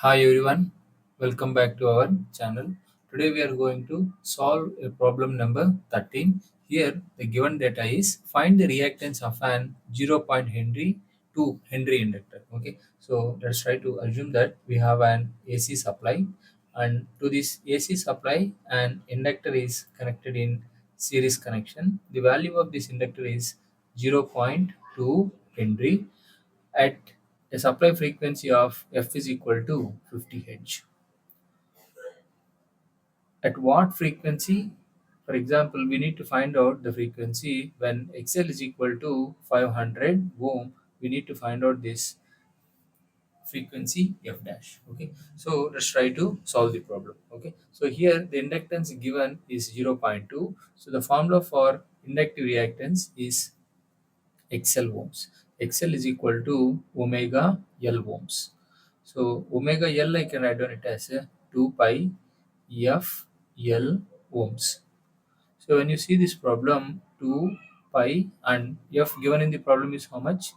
Hi everyone, welcome back to our channel. Today we are going to solve a problem number 13. Here the given data is find the reactance of an 0. Henry to Henry inductor. Okay, so let's try to assume that we have an AC supply, and to this AC supply an inductor is connected in series connection. The value of this inductor is 0.2 Henry at a supply frequency of f is equal to 50 Hz. At what frequency? For example, we need to find out the frequency when XL is equal to 500 ohm. We need to find out this frequency f dash. Okay, so let's try to solve the problem. Okay, so here the inductance given is 0.2. So the formula for inductive reactance is XL ohms. XL is equal to omega L ohms. So omega L I can write down it as 2 pi f L ohms. So when you see this problem, 2 pi and f given in the problem is how much?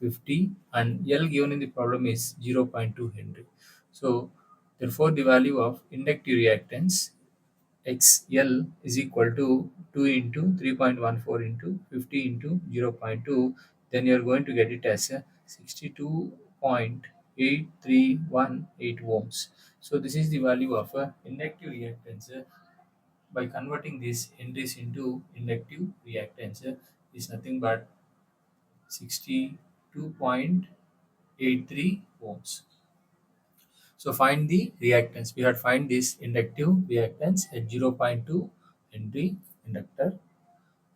50, and L given in the problem is 0.2 Henry. So therefore the value of inductive reactance XL is equal to 2 into 3.14 into 50 into 0.2, then you are going to get it as 62.8318 ohms. So this is the value of inductive reactance. By converting these henries into inductive reactance is nothing but 62.83 ohms. So find the reactance. We had find this inductive reactance at 0.2 Henry inductor.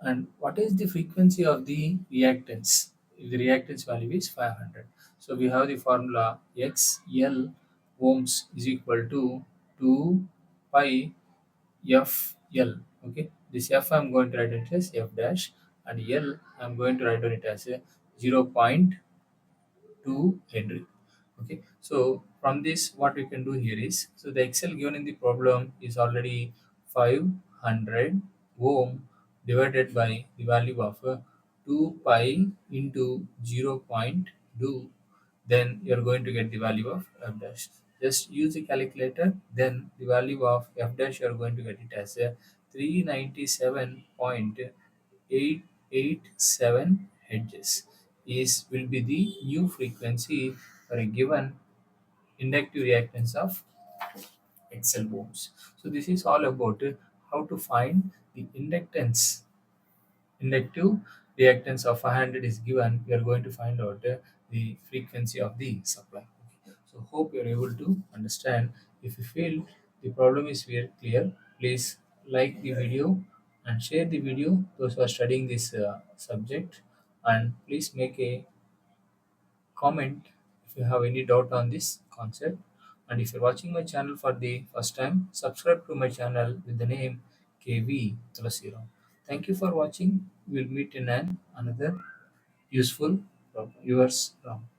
And what is the frequency of the reactance? If the reactance value is 500. So we have the formula XL ohms is equal to 2 pi FL. Okay. This F I am going to write it as F dash, and L I am going to write it as a 0.2 Henry. Okay, so from this what we can do here is, so the XL given in the problem is already 500 ohm divided by the value of 2 pi into 0.2, then you're going to get the value of f dash. Just use the calculator, then the value of f dash you're going to get it as a 397.887 hertz is will be the new frequency for a given inductive reactance of XL ohms. So this is all about how to find the inductive reactance of 500 is given. We are going to find out the frequency of the supply. Okay. So hope you are able to understand. If you feel the problem is very clear, please like the video and share the video those who are studying this subject, and please make a comment if you have any doubt on this concept. And if you're watching my channel for the first time, subscribe to my channel with the name kvthulasi. Thank you for watching. We'll meet in another useful problem. Yours, Ram.